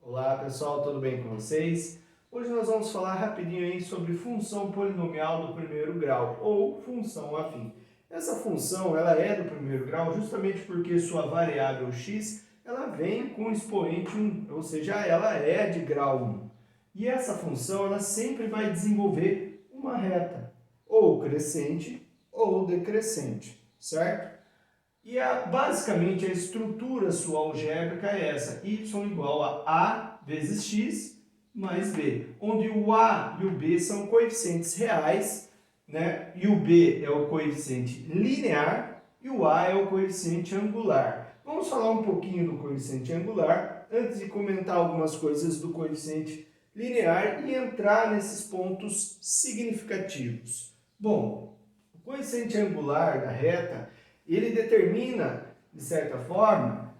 Olá pessoal, tudo bem com vocês? Hoje nós vamos falar rapidinho aí sobre função polinomial do primeiro grau, ou função afim. Essa função ela é do primeiro grau justamente porque sua variável x ela vem com expoente 1, ou seja, ela é de grau 1. E essa função ela sempre vai desenvolver uma reta, ou crescente ou decrescente, certo? Basicamente a estrutura sua algébrica é essa, y igual a vezes x mais b, onde o a e o b são coeficientes reais, né? E o b é o coeficiente linear e o a é o coeficiente angular. Vamos falar um pouquinho do coeficiente angular antes de comentar algumas coisas do coeficiente linear e entrar nesses pontos significativos. Bom, o coeficiente angular da reta ele determina, de certa forma,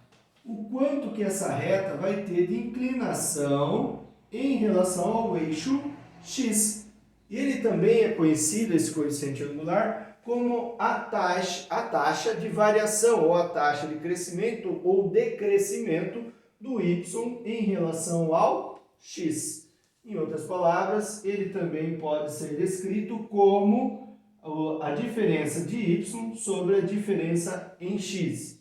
o quanto que essa reta vai ter de inclinação em relação ao eixo x. Ele também é conhecido, esse coeficiente angular, como a taxa de variação, ou a taxa de crescimento ou decrescimento do y em relação ao x. Em outras palavras, ele também pode ser descrito como a diferença de y sobre a diferença em x.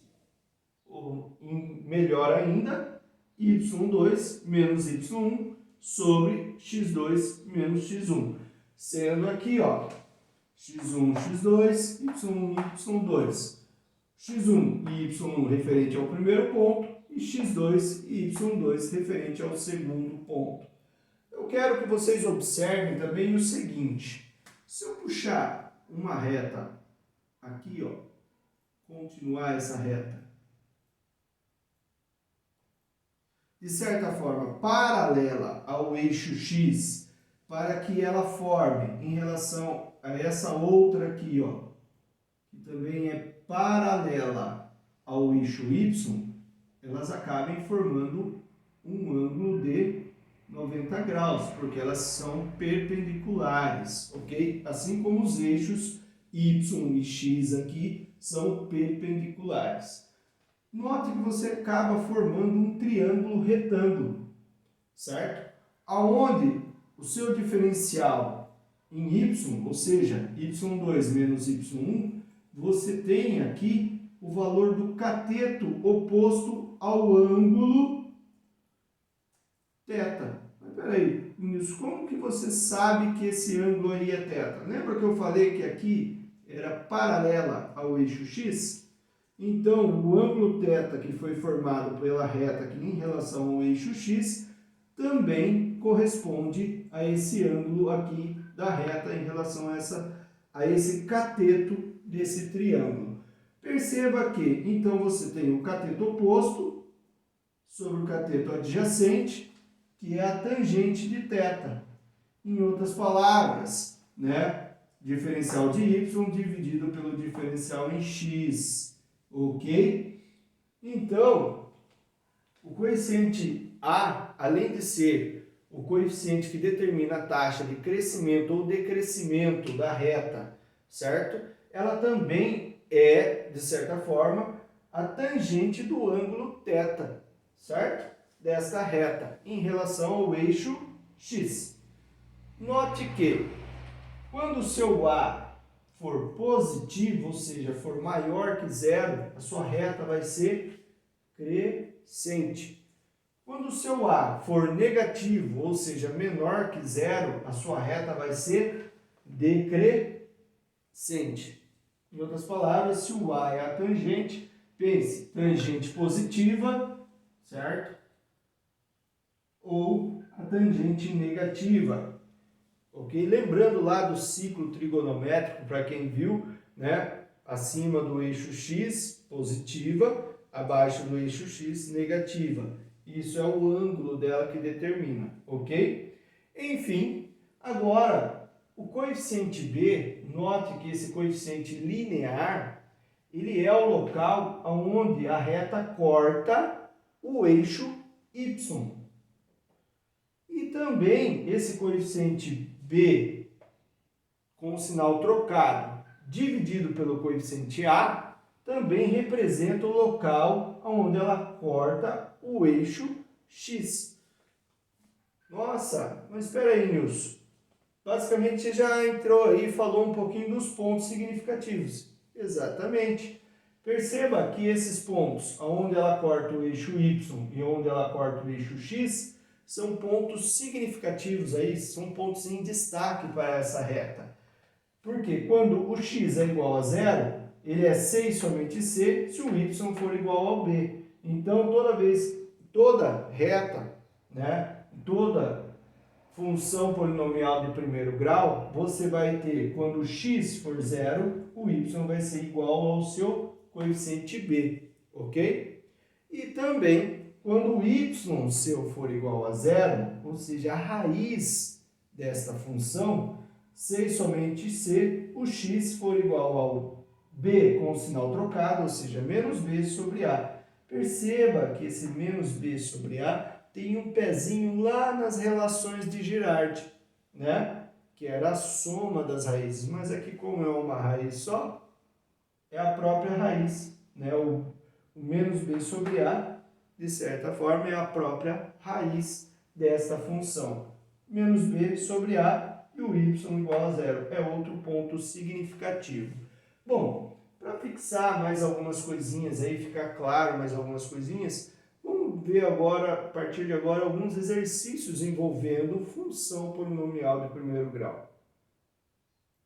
Ou, melhor ainda, y2 menos y1 sobre x2 menos x1. Sendo aqui, ó, x1, x2, y1 e y2. x1 e y1 referente ao primeiro ponto e x2 e y2 referente ao segundo ponto. Eu quero que vocês observem também o seguinte. Se eu puxar uma reta aqui, ó, continuar essa reta, de certa forma paralela ao eixo x, para que ela forme em relação a essa outra aqui, ó, que também é paralela ao eixo y, elas acabem formando um ângulo de 90 graus, porque elas são perpendiculares, ok? Assim como os eixos y e x aqui são perpendiculares. Note que você acaba formando um triângulo retângulo, certo? Aonde o seu diferencial em y, ou seja, y2 menos y1, você tem aqui o valor do cateto oposto ao ângulo θ. Mas peraí, Vinícius, como que você sabe que esse ângulo aí é θ? Lembra que eu falei que aqui era paralela ao eixo x? Então, o ângulo θ que foi formado pela reta aqui em relação ao eixo x também corresponde a esse ângulo aqui da reta em relação a esse cateto desse triângulo. Perceba que, então, você tem o cateto oposto sobre o cateto adjacente, que é a tangente de θ. Em outras palavras, né? Diferencial de y dividido pelo diferencial em x. Ok? Então, o coeficiente A, além de ser o coeficiente que determina a taxa de crescimento ou decrescimento da reta, certo? Ela também é, de certa forma, a tangente do ângulo θ, certo? Desta reta em relação ao eixo x. Note que quando o seu A for positivo, ou seja, for maior que zero, a sua reta vai ser crescente. Quando o seu A for negativo, ou seja, menor que zero, a sua reta vai ser decrescente. Em outras palavras, se o A é a tangente, pense, tangente positiva, certo? Ou a tangente negativa. Ok? Lembrando lá do ciclo trigonométrico, para quem viu, né? Acima do eixo x, positiva, abaixo do eixo x, negativa. Isso é o ângulo dela que determina, ok? Enfim, agora, o coeficiente b, note que esse coeficiente linear, ele é o local onde a reta corta o eixo y. E também esse coeficiente b com o sinal trocado dividido pelo coeficiente a também representa o local onde ela corta o eixo x. Nossa, mas espera aí, Nilson. Basicamente, você já entrou aí e falou um pouquinho dos pontos significativos. Exatamente. Perceba que esses pontos, onde ela corta o eixo Y e onde ela corta o eixo X, são pontos significativos aí, são pontos em destaque para essa reta. Porque quando o x é igual a zero, ele é C e somente C se o y for igual ao b. Então, toda reta, né, toda função polinomial de primeiro grau, você vai ter, quando o x for zero, o y vai ser igual ao seu coeficiente b, ok? E também, quando o y seu for igual a zero, ou seja, a raiz desta função, C e somente C, o x for igual ao b com o sinal trocado, ou seja, menos b sobre a. Perceba que esse menos b sobre a tem um pezinho lá nas relações de Girardi, né? Que era a soma das raízes, mas aqui como é uma raiz só, é a própria raiz, né? O menos b sobre a, de certa forma, é a própria raiz desta função. Menos b sobre a e o y igual a zero. É outro ponto significativo. Bom, para fixar mais algumas coisinhas aí, ficar claro mais algumas coisinhas, vamos ver agora, a partir de agora, alguns exercícios envolvendo função polinomial de primeiro grau.